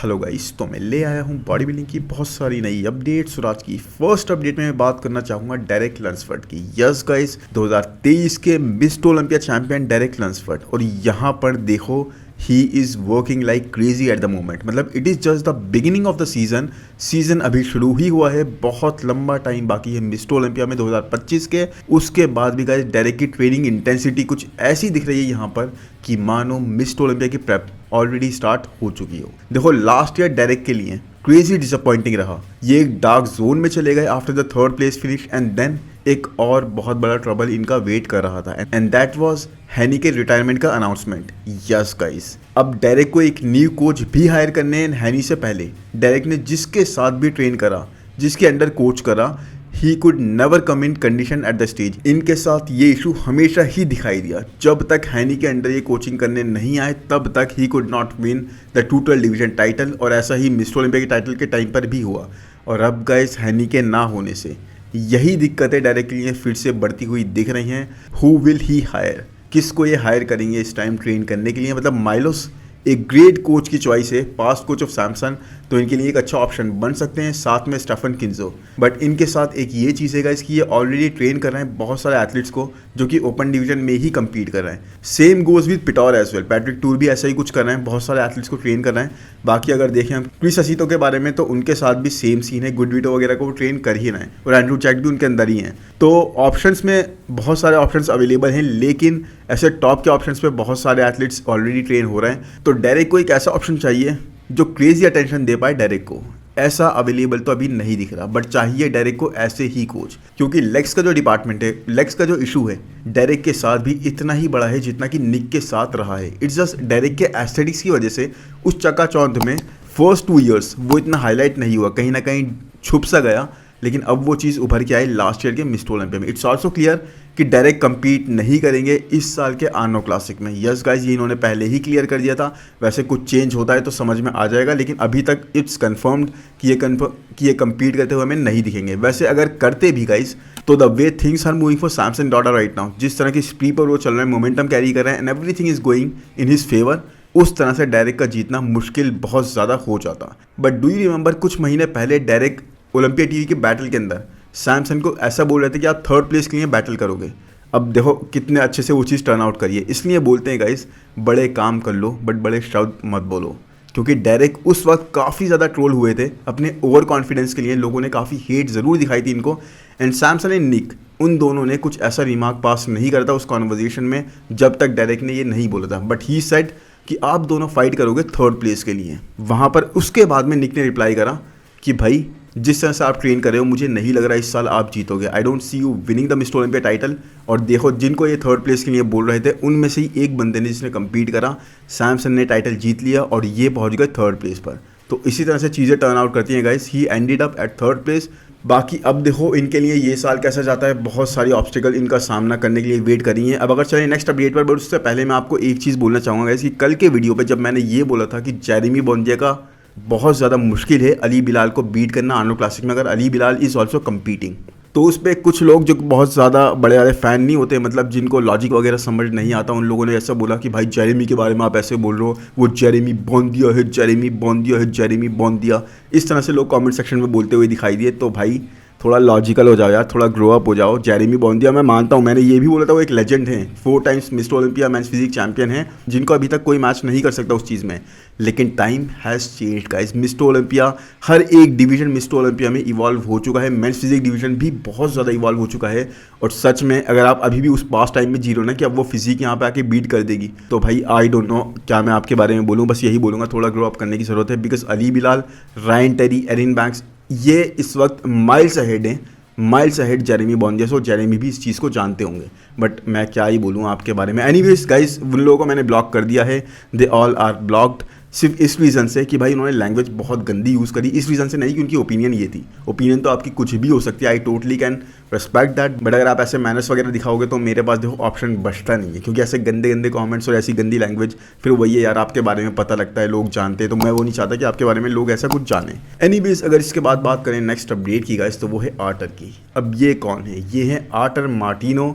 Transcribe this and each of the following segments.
Hello guys, तो मैं ले आया हूँ बॉडी बिल्डिंग की बहुत सारी नई अपडेट्स और आज की फर्स्ट अपडेट में मैं बात करना चाहूँगा डेरेक लंसफर्ड की। यस गाइस, 2023 के Mister Olympia champion Derek Lunsford, और यहाँ पर देखो he is working like crazy at the moment. मतलब it is just the beginning of the season अभी शुरू ही हुआ है, बहुत लंबा टाइम बाकी है मिस्टर ओलंपिया में 2025 के। उसके बाद भी गाइस डेरेक की ट्रेनिंग इंटेंसिटी कुछ ऐसी दिख रही है यहाँ पर कि मानो मिस्टर ओलंपिया की प्रेप ऑलरेडी स्टार्ट हो चुकी हो। देखो लास्ट ईयर डेरेक के लिए क्रेजी डिसअपॉइंटिंग रहा। ये एक डार्क जोन में चले गए after the third place finish, and then एक और बहुत बड़ा ट्रबल इनका वेट कर रहा था, एंड दैट वाज हैनी के रिटायरमेंट का अनाउंसमेंट। यस गाइस, अब डेरेक को एक न्यू कोच भी हायर करने हैं हैनी से पहले। डेरेक ने जिसके साथ भी ट्रेन करा, जिसके अंडर कोच करा, he could never come in condition at the stage. इनके साथ ये इशू हमेशा ही दिखाई दिया। जब तक हैनी के अंडर ये कोचिंग करने नहीं आए तब तक he could not win the total division title, और ऐसा ही मिस्टर ओलंपिया के टाइटल के टाइम पर भी हुआ। और अब गाइस हैनी के ना होने से यही दिक्कतें डायरेक्ट के लिए फिर से बढ़ती हुई दिख रही हैं। Who will he hire? किसको ये हायर करेंगे इस टाइम ट्रेन करने के लिए? मतलब माइलोस एक ग्रेट कोच की चॉइस है, पास्ट कोच ऑफ सैमसंग, तो इनके लिए एक अच्छा ऑप्शन बन सकते हैं, साथ में स्टेफन किन्जो। बट इनके साथ एक ये चीज़ है गाइस कि ये ऑलरेडी ट्रेन कर रहे हैं बहुत सारे एथलीट्स को जो कि ओपन डिवीजन में ही compete कर रहे हैं। सेम गोज विद पिटोर एज वेल। पैट्रिक टूर भी ऐसा ही कुछ कर रहे हैं, बहुत सारे एथलीट्स को ट्रेन कर रहे हैं। बाकी अगर देखें हम क्रिस असीतो के बारे में तो उनके साथ भी सेम सीन है, गुडविटो वगैरह को वो ट्रेन कर ही रहे हैं, और एंड्रू चैक भी उनके अंदर ही हैं। तो ऑप्शंस में बहुत सारे ऑप्शंस अवेलेबल हैं, लेकिन ऐसे टॉप के ऑप्शंस पे बहुत सारे एथलीट्स ऑलरेडी ट्रेन हो रहे हैं। तो डेरेक को एक ऐसा ऑप्शन चाहिए जो क्रेजी अटेंशन दे पाए डेरेक को। ऐसा अवेलेबल तो अभी नहीं दिख रहा, बट चाहिए डेरेक को ऐसे ही कोच, क्योंकि लेग्स का जो डिपार्टमेंट है, लेग्स का जो इशू है डेरेक के साथ भी इतना ही बड़ा है जितना कि निक के साथ रहा है। इट्स जस्ट डेरेक के एस्थेटिक्स की वजह से उस चकाचौंध में फर्स्ट 2 ईयर्स वो इतना हाईलाइट नहीं हुआ, कहीं ना कहीं छुप सा गया। लेकिन अब वो चीज़ उभर के आई लास्ट ईयर के मिस्टर ओलंपिया में। इट्स ऑल्सो क्लियर कि डायरेक्ट compete नहीं करेंगे इस साल के आर्नो क्लासिक में। यस गाइज, ये इन्होंने पहले ही क्लियर कर दिया था। वैसे कुछ चेंज होता है तो समझ में आ जाएगा, लेकिन अभी तक इट्स कन्फर्म्ड कि ये compete करते हुए हमें नहीं दिखेंगे। वैसे अगर करते भी गाइज तो the way things are moving for Samson daughter right now, जिस तरह की स्पीड पर वो चल रहे हैं, मोमेंटम कैरी कर रहे हैं, and everything is going in his favour, उस तरह से डायरेक्ट का जीतना मुश्किल बहुत ज़्यादा हो जाता। बट डू यू रिमेंबर कुछ महीने पहले डायरेक्ट ओलंपिया टीवी के बैटल के अंदर सैमसन को ऐसा बोल रहे थे कि आप थर्ड प्लेस के लिए बैटल करोगे। अब देखो कितने अच्छे से वो चीज़ टर्न आउट करिए। इसलिए बोलते हैं गाइस, बड़े काम कर लो बट बड़े शब्द मत बोलो, क्योंकि डायरेक्ट उस वक्त काफ़ी ज़्यादा ट्रोल हुए थे अपने ओवर कॉन्फिडेंस के लिए। लोगों ने काफ़ी हेट ज़रूर दिखाई थी इनको, एंड सैमसन एंड निक उन दोनों ने कुछ ऐसा रिमार्क पास नहीं करता उस कॉन्वर्जेशन में जब तक डायरेक्ट ने ये नहीं बोला था। बट ही सेड कि आप दोनों फाइट करोगे थर्ड प्लेस के लिए। वहाँ पर उसके बाद में निक ने रिप्लाई करा कि भाई जिस तरह से आप ट्रेन कर रहे हो मुझे नहीं लग रहा इस साल आप जीतोगे। I don't see you winning the mister Olympia title. और देखो जिनको ये थर्ड प्लेस के लिए बोल रहे थे उनमें से ही एक बंदे ने जिसने compete करा, सैमसन ने टाइटल जीत लिया और ये पहुंच गए थर्ड प्लेस पर। तो इसी तरह से चीज़ें टर्न आउट करती हैं guys. He ended up at third place. बाकी अब देखो इनके लिए ये साल कैसा जाता है, बहुत सारी ऑब्स्टिकल इनका सामना करने के लिए वेट कर रही हैं। अब अगर चलें नेक्स्ट अपडेट पर, बट उससे पहले मैं आपको एक चीज़ बोलना चाहूँगा गाइस कि कल के वीडियो पर जब मैंने ये बोला था कि जेरेमी बॉन्दिया का बहुत ज़्यादा मुश्किल है अली बिलाल को बीट करना आर्नो क्लासिक में, अगर Ali Bilal is also competing, तो उस पर कुछ लोग जो बहुत ज़्यादा बड़े बड़े फ़ैन नहीं होते, मतलब जिनको लॉजिक वगैरह समझ नहीं आता, उन लोगों ने ऐसा बोला कि भाई जेरेमी के बारे में आप ऐसे बोल रहे हो, वो जेरेमी बॉन्दिया है, जेरेमी बॉन्दिया है, जेरेमी बॉन्दिया। इस तरह से लोग कमेंट सेक्शन में बोलते हुए दिखाई दिए। तो भाई थोड़ा लॉजिकल हो जाओ यार, थोड़ा ग्रो अप हो जाओ। जेरेमी बॉन्दिया मैं मानता हूँ, मैंने ये भी बोला था वो एक लेजेंड हैं, 4 times mister Olympia men's physique champion हैं, जिनको अभी तक कोई मैच नहीं कर सकता उस चीज़ में। लेकिन time has changed guys. Mister Olympia हर एक डिवीजन मिस्टर ओलंपिया में इवॉल्व हो चुका है। मेंस फिजिक डिवीजन भी बहुत ज़्यादा इवॉल्व हो चुका है। और सच में अगर आप अभी भी उस पास टाइम में जी रहे हो ना कि अब वो फिजिक यहाँ पे आके बीट कर देगी, तो भाई आई डोंट नो क्या मैं आपके बारे में बोलूँ। बस यही बोलूँगा, थोड़ा ग्रो अप करने की ज़रूरत है। Because Ali Bilal, Ryan Terry, Erin Banks, ये इस वक्त माइल्स अहेड हैं, माइल्स अहेड जेरेमी बॉन्दिया से। और जेरेमी भी इस चीज़ को जानते होंगे, बट मैं क्या ही बोलूँ आपके बारे में। एनीवेज गाइस, उन लोगों को मैंने ब्लॉक कर दिया है, दे ऑल आर ब्लॉक्ड, सिर्फ इस रीज़न से कि भाई उन्होंने लैंग्वेज बहुत गंदी यूज़ करी। इस रीज़न से नहीं कि उनकी ओपिनियन ये थी। ओपिनियन तो आपकी कुछ भी हो सकती है, I totally can respect that, but अगर आप ऐसे मैनर्स वगैरह दिखाओगे तो मेरे पास देखो ऑप्शन बचता नहीं है, क्योंकि ऐसे गंदे गंदे कमेंट्स और ऐसी गंदी लैंग्वेज फिर वही है यार, आपके बारे में पता लगता है, लोग जानते हैं, तो मैं वो नहीं चाहता कि आपके बारे में लोग ऐसा कुछ जाने। एनीवेज, अगर इसके बाद बात करें नेक्स्ट अपडेट की गाइस, तो वो है आर्टर की। अब ये कौन है? ये है Arthur Martino,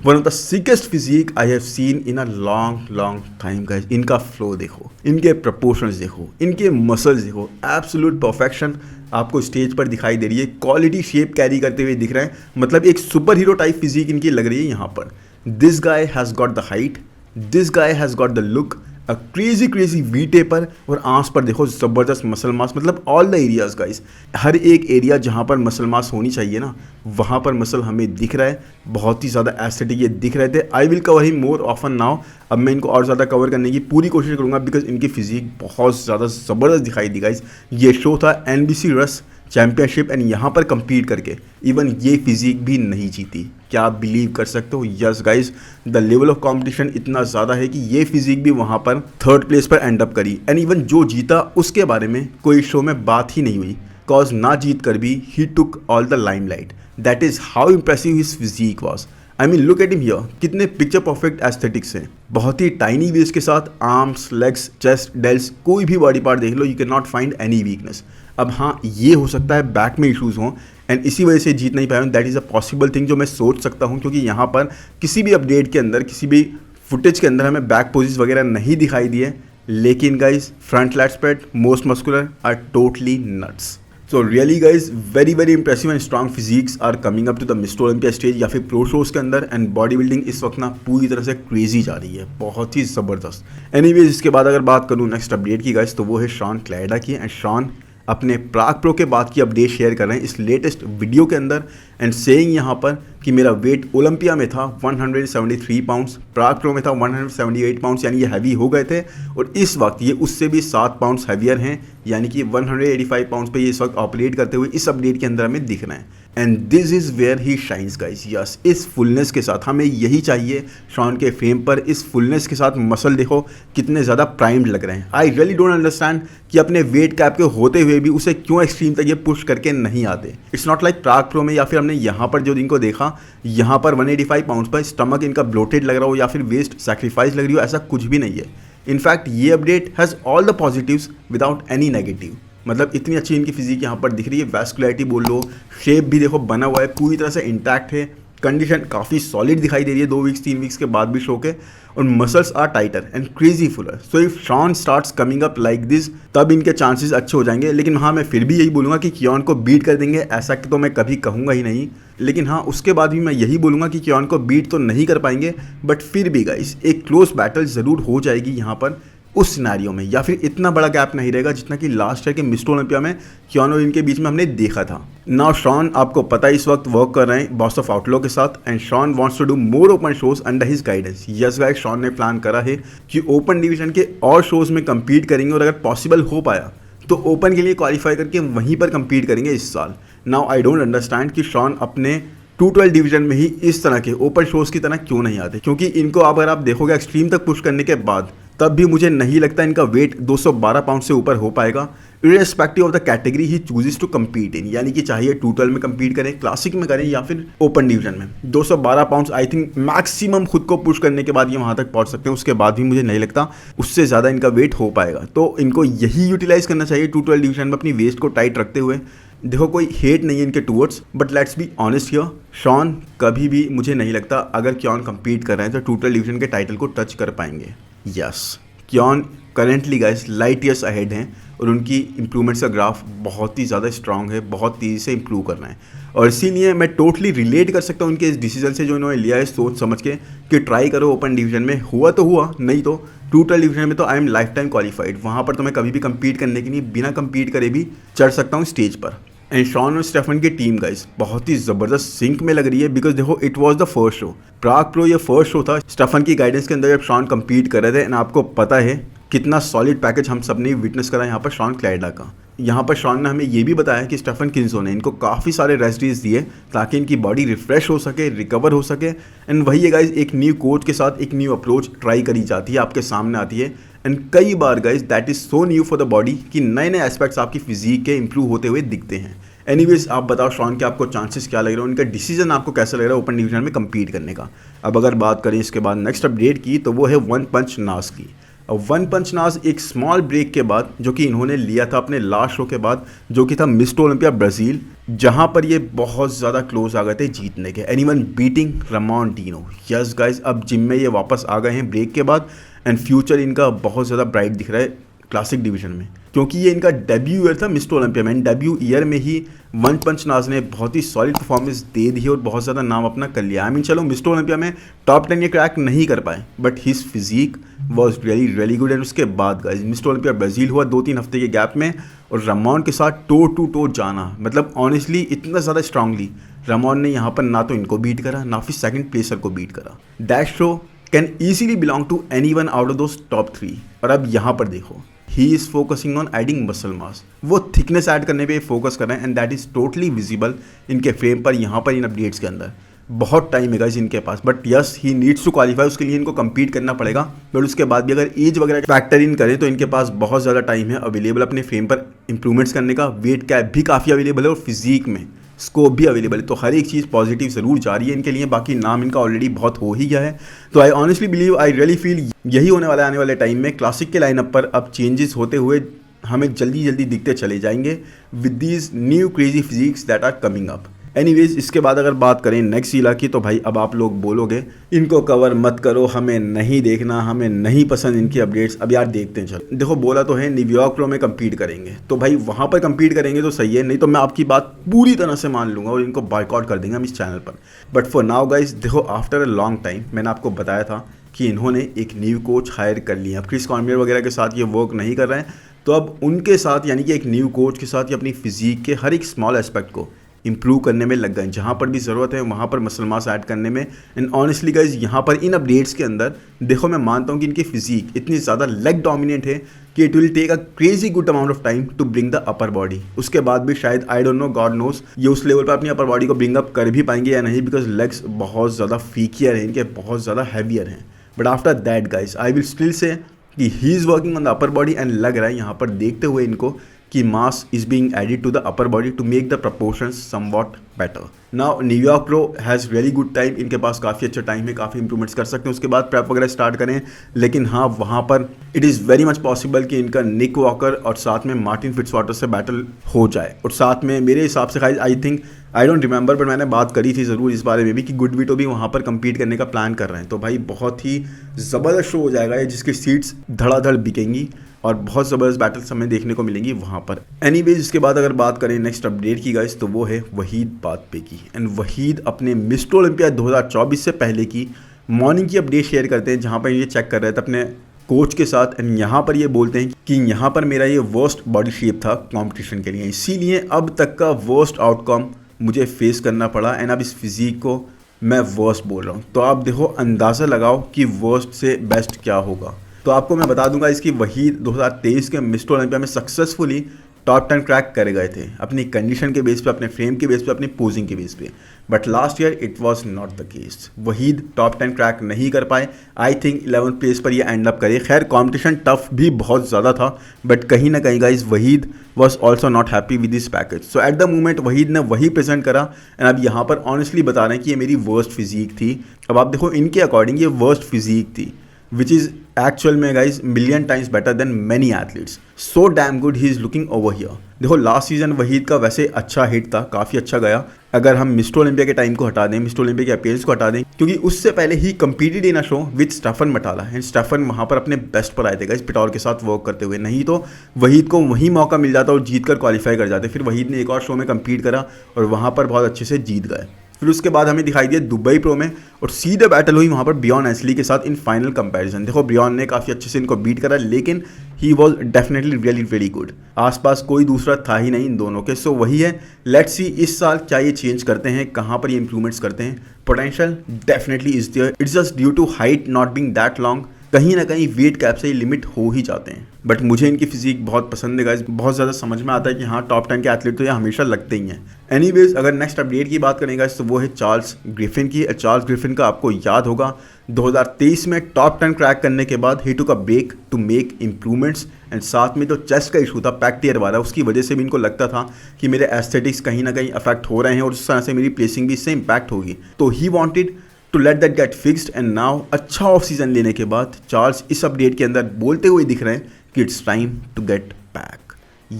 one of the sickest physique I have seen in a long time guys. इनका फ्लो देखो, इनके प्रपोज प्रोपोर्शंस देखो, इनके मसल्स देखो, एब्सोल्यूट परफेक्शन आपको स्टेज पर दिखाई दे रही है। क्वालिटी शेप कैरी करते हुए दिख रहे हैं, मतलब एक सुपर हीरो टाइप फिजिक इनकी लग रही है यहाँ पर। This guy has got the height, this guy has got the look, a crazy we taper, और आंस पर देखो ज़बरदस्त मसल मास, मतलब ऑल द एरियाज गाइस, हर एक एरिया जहाँ पर मसल मास होनी चाहिए ना वहाँ पर मसल हमें दिख रहा है। बहुत ही ज़्यादा एस्थेटिक ये दिख रहे थे। I will cover him more often now, अब मैं इनको और ज़्यादा कवर करने की पूरी कोशिश करूँगा बिकॉज इनकी फिजिक बहुत ज़्यादा ज़बरदस्त दिखाई दी गाइस। ये शो था NBC रस चैंपियनशिप एंड यहाँ पर compete करके इवन ये फिजिक भी नहीं जीती। क्या आप बिलीव कर सकते हो? Yes guys, the level of competition इतना ज़्यादा है कि ये फिजिक भी वहाँ पर 3rd प्लेस पर एंड अप करी। एंड इवन जो जीता उसके बारे में कोई शो में बात ही नहीं हुई, कॉज ना जीत कर भी he took all the limelight. That is how impressive his physique was. I mean look at him here, कितने पिक्चर परफेक्ट एस्थेटिक्स हैं, बहुत ही टाइनी वेस्ट के साथ आर्म्स, लेग्स, चेस्ट, डेल्स, कोई भी बॉडी पार्ट देख लो, you can not find any weakness. अब हाँ, ये हो सकता है बैक में इश्यूज़ हों एंड इसी वजह से जीत नहीं पाया हूँ, that is a possible thing जो मैं सोच सकता हूँ, क्योंकि यहाँ पर किसी भी अपडेट के अंदर, किसी भी फुटेज के अंदर हमें बैक पोजिस वगैरह नहीं दिखाई दिए। लेकिन guys front lat spread, most muscular are totally nuts. So really guys very impressive and strong physiques are coming up to the mister Olympia stage या फिर प्रो शोज के अंदर। एंड बॉडी बिल्डिंग इस वक्त ना पूरी तरह से क्रेजी जा रही है, बहुत ही ज़बरदस्त। एनीवेज, इसके बाद अगर बात करूँ नेक्स्ट अपडेट की गाइज, तो वो है शॉन क्लैडा की। एंड शॉन अपने प्राग प्रो के बाद की अपडेट शेयर कर रहे हैं इस लेटेस्ट वीडियो के अंदर एंड सेइंग यहाँ पर कि मेरा वेट ओलंपिया में था 173 पाउंड्स, प्राग प्रो में था 178 पाउंड्स, यानी ये हैवी हो गए थे और इस वक्त ये उससे भी 7 पाउंड्स हैवियर हैं, यानी कि 185 पाउंड्स पे ये इस वक्त ऑपरेट करते हुए इस अपडेट के अंदर हमें दिख रहे हैं। And this is where he shines guys. Yes, इस फुलनेस के साथ हमें यही चाहिए शॉन के फेम पर। इस फुलनेस के साथ मसल देखो कितने ज़्यादा प्राइम्ड लग रहे हैं। आई रियली डोंट अंडरस्टैंड कि अपने वेट कैप के होते हुए भी उसे क्यों एक्सट्रीम तक ये पुश करके नहीं आते। It's not like Prague pro में या फिर हमने यहाँ पर जो इनको देखा, यहाँ पर 185 पाउंड्स पर स्टमक इनका ब्लोटेड लग रहा हो या फिर वेस्ट सैक्रिफाइस लग रही हो, ऐसा कुछ भी नहीं है। इनफैक्ट ये update has all the positives without any negative. मतलब इतनी अच्छी इनकी फिजिक यहाँ पर दिख रही है, वैस्कुलैरिटी बोल लो, शेप भी देखो बना हुआ है, पूरी तरह से इंटैक्ट है, कंडीशन काफ़ी सॉलिड दिखाई दे रही है 2 वीक्स 3 वीक्स के बाद भी शो के, और muscles are tighter and crazy fuller. So if Shawn starts coming up like this, तब इनके चांसेस अच्छे हो जाएंगे। लेकिन हाँ, मैं फिर भी यही बोलूँगा कि कियोन को बीट कर देंगे, ऐसा तो मैं कभी कहूँगा ही नहीं। लेकिन हाँ, उसके बाद भी मैं यही बोलूँगा कि कियोन को बीट तो नहीं कर पाएंगे, बट फिर भी गाइस एक क्लोज बैटल ज़रूर हो जाएगी यहाँ पर उस सिनेरियो में, या फिर इतना बड़ा गैप नहीं रहेगा जितना कि लास्ट ईयर के मिस्टर ओलंपिया में कियोन और इनके बीच में हमने देखा था। नाउ शॉन, आपको पता है इस वक्त वर्क कर रहे हैं बॉस ऑफ आउटलॉ के साथ and Shawn wants to do more open shows under his guidance. Yes guys, Shawn ने प्लान करा है कि ओपन डिवीजन के और शोज में compete करेंगे और अगर पॉसिबल हो पाया तो ओपन के लिए क्वालिफाई करके वहीं पर compete करेंगे इस साल। नाउ आई डोंट अंडरस्टैंड कि शॉन अपने 212 डिवीजन में ही इस तरह के ओपन शोज की तरह क्यों नहीं आते, क्योंकि इनको अगर आप देखोगे एक्सट्रीम तक पुश करने के बाद तब भी मुझे नहीं लगता इनका वेट 212 पाउंड से ऊपर हो पाएगा, irrespective of the category he chooses to compete in. यानी कि चाहिए 212 में compete करें, क्लासिक में करें या फिर ओपन डिवीजन में। 212 पाउंड्स आई थिंक मैक्सिमम खुद को पुश करने के बाद ये वहाँ तक पहुँच सकते हैं, उसके बाद भी मुझे नहीं लगता उससे ज़्यादा इनका वेट हो पाएगा। तो इनको यही यूटिलाइज करना चाहिए 212 डिवीजन में अपनी वेस्ट को टाइट रखते हुए। देखो, कोई हेट नहीं है इनके towards, but let's be honest here, Shawn कभी भी मुझे नहीं लगता अगर कियोन compete कर रहे हैं तो 212 डिवीजन के टाइटल को टच कर पाएंगे। Yes, Keone currently guys light years ahead हैं और उनकी इंप्रूवमेंट्स का ग्राफ बहुत ही ज़्यादा स्ट्रांग है, बहुत तेज़ी से इंप्रूव करना है। और इसीलिए मैं टोटली रिलेट कर सकता हूँ उनके इस डिसीजन से जो इन्होंने लिया है सोच समझ के कि ट्राई करो ओपन डिवीजन में, हुआ तो हुआ, नहीं तो 212 डिवीजन में तो I am life time qualified, वहाँ पर तो मैं कभी भी compete करने की नहीं, बिना compete करे भी चढ़ सकता हूँ स्टेज पर। एंड शॉन और स्टेफन की टीम गाइस बहुत ही ज़बरदस्त सिंक में लग रही है, बिकॉज देखो it was the first show, Prague pro ये फर्स्ट शो था स्टेफन की गाइडेंस के अंदर जब शॉन compete कर रहे थे। एंड आपको पता है कितना सॉलिड पैकेज हम सब ने विटनेस करा यहाँ पर शॉन क्लैडा का। यहाँ पर शॉन ने हमें ये भी बताया कि स्टेफन किन्जो ने इनको काफ़ी सारे रेस्ट डेज दिए ताकि इनकी बॉडी रिफ्रेश हो सके, रिकवर हो सके। एंड वही है गाइज, एक न्यू कोच के साथ एक न्यू अप्रोच ट्राई करी जाती है, आपके सामने आती है। एंड कई बार guys that is so new for the body कि नए नए एस्पेक्ट्स आपकी फिजिक के इंप्रूव होते हुए दिखते हैं। एनीवेज, आप बताओ शॉन के आपको चांसेस क्या लग रहे हैं, उनका डिसीजन आपको कैसा लग रहा है ओपन डिवीजन में compete करने का। अब अगर बात करें इसके बाद नेक्स्ट अपडेट की, तो वो है वन पंच नाज की। और वन पंच नाज एक स्मॉल ब्रेक के बाद जो कि इन्होंने लिया था अपने लास्ट शो के बाद, जो कि था मिस्टर ओलंपिया ब्राज़ील, जहां पर ये बहुत ज़्यादा क्लोज आ गए थे जीतने के, and even beating Ramon Dino. Yes guys, अब जिम में ये वापस आ गए हैं ब्रेक के बाद एंड फ्यूचर इनका बहुत ज़्यादा ब्राइट दिख रहा है। क्लासिक डिवीजन में, क्योंकि ये इनका डेब्यू ईयर था मिस्टर ओलंपिया में। डेब्यू ईयर में ही वन पंच नाज ने बहुत ही सॉलिड परफॉर्मेंस दे दी और बहुत ज़्यादा नाम अपना कर लिया। आई मीन चलो मिस्टर ओलंपिया में टॉप 10 ये क्रैक नहीं कर पाए, but his physique was really good. And उसके बाद गाइस मिस्टर ओलंपिया ब्राज़ील हुआ 2-3 हफ्ते के गैप में, और रामोन के साथ टो टू टो जाना, मतलब ऑनेस्टली इतना ज़्यादा स्ट्रांगली रामोन ने यहाँ पर ना तो इनको बीट करा ना फिर सेकंड प्लेसर को बीट करा। That show can easily belong to anyone out of those top 3। और अब यहाँ पर देखो, he is focusing on adding muscle mass, वो थिकनेस ऐड करने पे फोकस कर रहे हैं, and that is totally visible इनके फ्रेम पर यहाँ पर इन अपडेट्स के अंदर। बहुत टाइम है गाइस इनके पास, but yes he needs to qualify, उसके लिए इनको compete करना पड़ेगा। बट उसके बाद भी अगर एज वगैरह फैक्टर इन करें तो इनके पास बहुत ज़्यादा टाइम है अवेलेबल अपने फ्रेम पर इंप्रूवमेंट्स करने का। वेट कैप भी काफ़ी अवेलेबल है और फिजिक में स्कोप भी अवेलेबल है, तो हर एक चीज़ पॉजिटिव ज़रूर जा रही है इनके लिए। बाकी नाम इनका ऑलरेडी बहुत हो ही गया है, तो I honestly believe, I really feel यही होने वाला है आने वाले टाइम में। क्लासिक के लाइनअप पर अब चेंजेस होते हुए हमें जल्दी जल्दी दिखते चले जाएंगे with these new crazy physiques that are coming up. Anyways, इसके बाद अगर बात करें नेक्स्ट ज़िला की, तो भाई अब आप लोग बोलोगे इनको कवर मत करो, हमें नहीं देखना, हमें नहीं पसंद इनकी अपडेट्स। अब यार देखते हैं, चलो देखो बोला तो है न्यूयॉर्क प्रो में कम्पीट करेंगे, तो भाई वहाँ पर कम्पीट करेंगे तो सही है, नहीं तो मैं आपकी बात पूरी तरह से मान लूँगा और इनको बॉयकॉट कर देंगे हम इस चैनल पर। बट फॉर नाउ गाइज देखो, आफ्टर अ लॉन्ग टाइम मैंने आपको बताया था कि इन्होंने एक न्यू कोच हायर कर लिया। अब क्रिस कॉर्मियर वगैरह के साथ ये वर्क नहीं कर रहे हैं, तो अब उनके साथ यानी कि एक न्यू कोच के साथ ये अपनी फिजिक के हर एक स्मॉल एस्पेक्ट को इंप्रूव करने में लग गए। जहाँ पर भी ज़रूरत है वहाँ पर मसल मास ऐड करने में। एंड ऑनेस्टली गाइज यहाँ पर इन अपडेट्स के अंदर देखो, मैं मानता हूँ कि इनकी फिजिक इतनी ज़्यादा लेग डोमिनेंट है कि it will take a crazy good amount of time to bring the upper body. उसके बाद भी शायद I don't know, God knows, ये उस लेवल पर अपनी अपर बॉडी को ब्रिंग अप कर भी पाएंगे या नहीं, बिकॉज लेग्स बहुत ज़्यादा फीकियर हैं इनके, बहुत ज़्यादा हैवियर हैं। But after that guys I will still say कि he is working on the upper body, and लग रहा है यहाँ पर देखते हुए इनको कि mass is being added to the upper body to make the proportions somewhat better. Now New York pro has really good time, इनके पास काफ़ी अच्छा टाइम है, काफ़ी इंप्रूवमेंट्स कर सकते हैं, उसके बाद प्रेप वगैरह स्टार्ट करें। लेकिन हाँ, वहाँ पर it is very much possible कि इनका निक वॉकर और साथ में मार्टिन फिट्जवाटर से बैटल हो जाए। और साथ में मेरे हिसाब से I think, I don't remember, but मैंने बात करी थी ज़रूर इस बारे में भी कि गुडविटो भी वहाँ पर कम्पीट करने का प्लान कर रहे हैं। तो भाई बहुत ही ज़बरदस्त शो हो जाएगा ये, जिसकी सीट्स धड़ाधड़ बिकेंगी और बहुत ज़बरदस्त बैटल्स हमें देखने को मिलेंगी वहाँ पर। एनीवेज, इसके बाद अगर बात करें नेक्स्ट अपडेट की गाइस, तो वो है वहीद बादपे की। एंड वहीद अपने मिस्टर ओलंपिया 2024 से पहले की मॉर्निंग की अपडेट शेयर करते हैं, जहाँ पर ये चेक कर रहे थे अपने कोच के साथ। एंड यहाँ पर ये बोलते हैं कि यहाँ पर मेरा ये वर्स्ट बॉडी शेप था कॉम्पिटिशन के लिए, इसीलिए अब तक का वर्स्ट आउटकम मुझे फेस करना पड़ा। एंड अब इस फिजिक को मैं वर्स्ट बोल रहा हूँ, तो आप देखो अंदाज़ा लगाओ कि वर्स्ट से बेस्ट क्या होगा। तो आपको मैं बता दूंगा, इसकी वहीद 2023 के मिस्टर ओलंपिया में सक्सेसफुली टॉप 10 क्रैक कर गए थे, अपनी कंडीशन के बेस पे, अपने फ्रेम के बेस पे, अपनी पोजिंग के बेस पे। But last year it was not the case, Waheed top 10 crack नहीं कर पाए। आई थिंक 11th प्लेस पर ये एंड अप करे। खैर कंपटीशन टफ भी बहुत ज़्यादा था, बट कहीं ना कहीं guys Waheed was also not happy with this package. So eight the moment Waheed ने वही प्रेजेंट करा, एंड अब यहाँ पर ऑनेस्टली बता रहे हैं कि ये मेरी वर्स्ट फिजिक थी। अब आप देखो इनके अकॉर्डिंग ये वर्स्ट फिजिक थी, which is actual में guys million times better than many athletes. So damn good he is looking over here. देखो लास्ट सीजन वहीद का वैसे अच्छा हिट था, काफ़ी अच्छा गया। अगर हम मिस्टर ओलंपिया के टाइम को हटा दें, मिस्टर ओलंपिया के अपीयरेंस को हटा दें, क्योंकि उससे पहले he competed in a show with Stefan Matala, and Stefan वहाँ पर अपने बेस्ट पर आए थे गाइस पिटौर के साथ वर्क करते हुए। नहीं तो वहीद को वहीं मौका मिल जाता और जीत कर क्वालिफाई कर जाते। फिर वहीद ने एक और शो में कम्पीट करा और वहाँ पर बहुत अच्छे से जीत गए। फिर उसके बाद हमें दिखाई दिया दुबई प्रो में, और सीधे बैटल हुई वहाँ पर ब्रियॉन एस्ली के साथ इन फाइनल कंपैरिजन। देखो ब्रियॉन ने काफ़ी अच्छे से इनको बीट करा, लेकिन he was definitely really good. आसपास कोई दूसरा था ही नहीं इन दोनों के। सो वही है, लेट्स सी इस साल क्या ये चेंज करते हैं, कहाँ पर ये इंप्रूवमेंट्स करते हैं। Potential definitely is there, it's just due to height not being that long. कहीं ना कहीं वेट कैप से ही लिमिट हो ही जाते हैं। बट मुझे इनकी फिजिक बहुत पसंद है गाइस, बहुत ज़्यादा समझ में आता है कि हाँ टॉप 10 के एथलीट तो ये हमेशा लगते ही हैं। एनीवेज, अगर नेक्स्ट अपडेट की बात करें गाइस, तो वो है चार्ल्स ग्रिफिन की। चार्ल्स ग्रिफिन का आपको याद होगा 2023 में टॉप 10 क्रैक करने के बाद he took a break to make improvements. And साथ में जो चेस्ट का इशू था पैक टीयर वाला, उसकी वजह से भी इनको लगता था कि मेरे एस्थेटिक्स कहीं ना कहीं अफेक्ट हो रहे हैं और उस तरह से मेरी प्लेसिंग भी इससे इम्पैक्ट होगी। तो he wanted to let that get fixed. And now अच्छा ऑफ सीजन लेने के बाद चार्ल्स इस अपडेट के अंदर बोलते हुए दिख रहे हैं कि it's time to get back.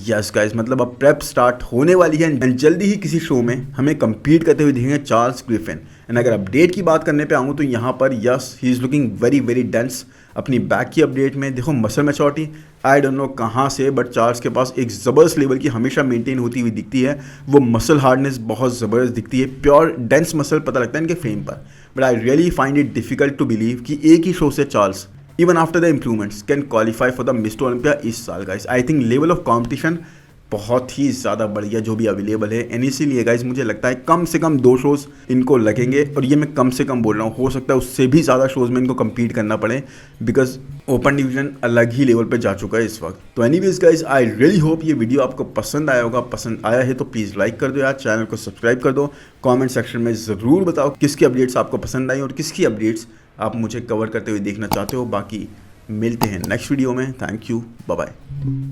Yes guys, मतलब अब प्रेप स्टार्ट होने वाली है एंड जल्दी ही किसी शो में हमें कम्पीट करते हुए दिखेंगे चार्ल्स ग्रिफिन। एंड अगर अपडेट की बात करने पे आऊँ तो यहाँ पर yes he is looking very dense. अपनी बैक की अपडेट में देखो muscle maturity I don't no कहाँ से, बट चार्ल्स के पास एक ज़बरदस्त लेवल की हमेशा मेंटेन होती हुई दिखती है। वो मसल हार्डनेस बहुत ज़बरदस्त दिखती है, प्योर डेंस मसल पता लगता है इनके फ्रेम पर। But I really find it difficult to believe कि एक ही शो से Charles even after the improvements can qualify for the mister Olympia इस साल। Guys I think level of competition बहुत ही ज़्यादा बढ़ गया जो भी अवेलेबल है, एंड इसीलिए गाइस मुझे लगता है कम से कम 2 शोज़ इनको लगेंगे, और ये मैं कम से कम बोल रहा हूँ, हो सकता है उससे भी ज़्यादा शोज़ में इनको compete करना पड़े, बिकॉज ओपन डिवीजन अलग ही लेवल पे जा चुका है इस वक्त। तो anyways guys I really hope ये वीडियो आपको पसंद आया होगा। पसंद आया है तो प्लीज़ लाइक कर दो यार, चैनल को सब्सक्राइब कर दो, कॉमेंट सेक्शन में ज़रूर बताओ किसकी अपडेट्स आपको पसंद आई और किसकी अपडेट्स आप मुझे कवर करते हुए देखना चाहते हो। बाकी मिलते हैं नेक्स्ट वीडियो में। Thank you, bye bye.